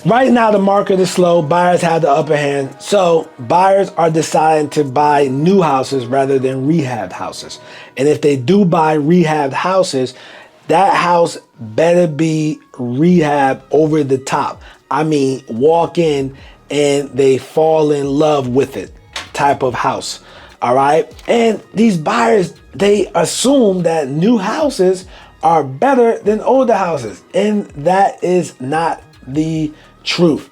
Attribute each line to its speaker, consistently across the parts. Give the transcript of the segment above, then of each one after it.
Speaker 1: Right now, the market is slow. Buyers have the upper hand. So buyers are deciding to buy new houses rather than rehabbed houses. And if they do buy rehabbed houses, that house better be rehab over the top. I mean, walk in and they fall in love with it type of house. All right. And these buyers, they assume that new houses are better than older houses. And that is not the truth.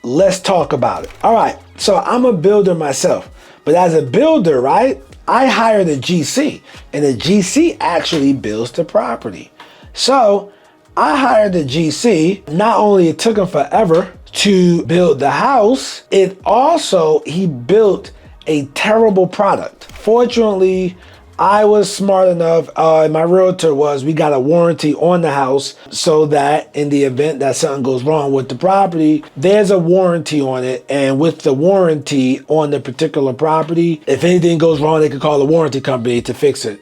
Speaker 1: Let's talk about it. All right. So I'm a builder myself, but as a builder, right, I hired a GC and the GC actually builds the property. So I hired a GC. Not only it took him forever to build the house, it also, he built a terrible product. Fortunately, I was smart enough, my realtor was, we got a warranty on the house so that in the event that something goes wrong with the property, there's a warranty on it. And with the warranty on the particular property, if anything goes wrong, they could call the warranty company to fix it.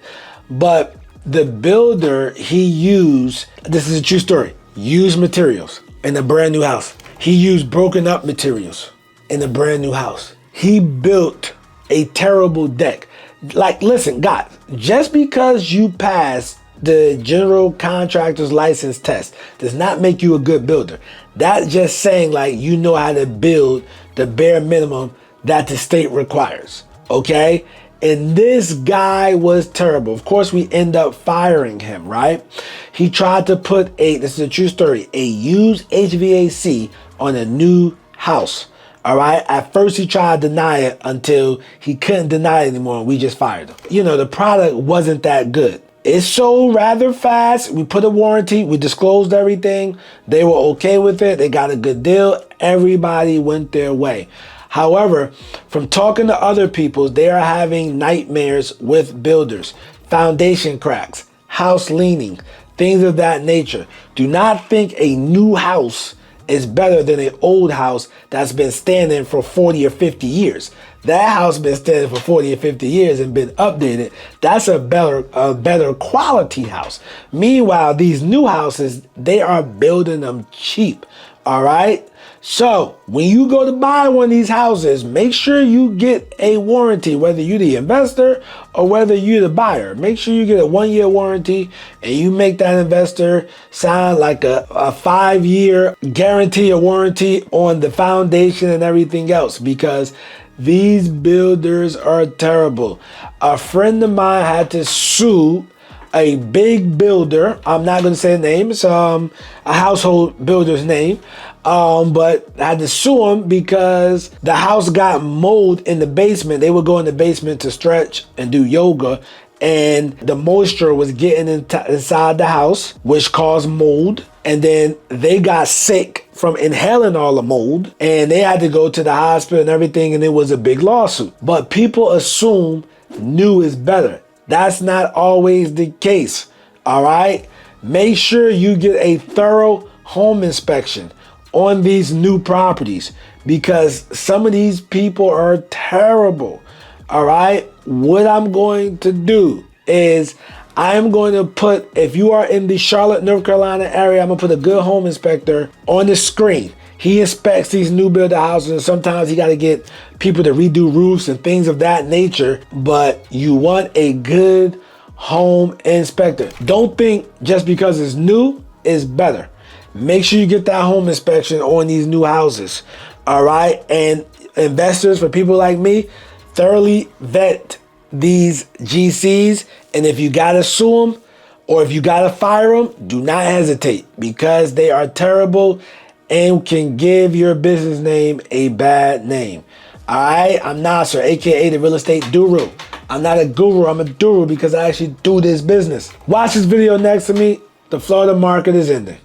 Speaker 1: But the builder, he used, this is a true story, used materials in a brand new house. He used broken up materials in a brand new house. He built a terrible deck. Like, listen, guys, just because you pass the general contractor's license test does not make you a good builder. That's just saying like you know how to build the bare minimum that the state requires, okay? And this guy was terrible. Of course, we end up firing him, right? He tried to put this is a true story, a used HVAC on a new house. All right. At first, he tried to deny it until he couldn't deny it anymore. And we just fired him. You know, the product wasn't that good. It sold rather fast. We put a warranty. We disclosed everything. They were okay with it. They got a good deal. Everybody went their way. However, from talking to other people, they are having nightmares with builders, foundation cracks, house leaning, things of that nature. Do not think a new house is better than an old house that's been standing for 40 or 50 years. That house been standing for 40 or 50 years and been updated. That's a better quality house. Meanwhile, these new houses, they are building them cheap. All right. So when you go to buy one of these houses, make sure you get a warranty, whether you're the investor or whether you're the buyer. Make sure you get a 1-year warranty and you make that investor sign like a 5-year guarantee or warranty on the foundation and everything else, because these builders are terrible. A friend of mine had to sue a big builder. I'm not going to say the name. It's a household builder's name. But I had to sue him because the house got mold in the basement. They would go in the basement to stretch and do yoga, and the moisture was getting inside the house, which caused mold. And then they got sick from inhaling all the mold, and they had to go to the hospital and everything, and it was a big lawsuit. But people assume new is better. That's not always the case. All right. Make sure you get a thorough home inspection on these new properties, because some of these people are terrible. All right. What I'm going to do is I'm going to put, if you are in the Charlotte, North Carolina area, I'm gonna put a good home inspector on the screen. He inspects these new build houses, and sometimes he got to get people to redo roofs and things of that nature. But you want a good home inspector. Don't think just because it's new is better. Make sure you get that home inspection on these new houses. All right. And investors, for people like me, thoroughly vet these GCs. And if you got to sue them or if you got to fire them, do not hesitate, because they are terrible and can give your business name a bad name. All right. I'm Nasser, aka the Real Estate Guru. I'm not a guru. I'm a guru because I actually do this business. Watch this video next to me. The Florida market is ending.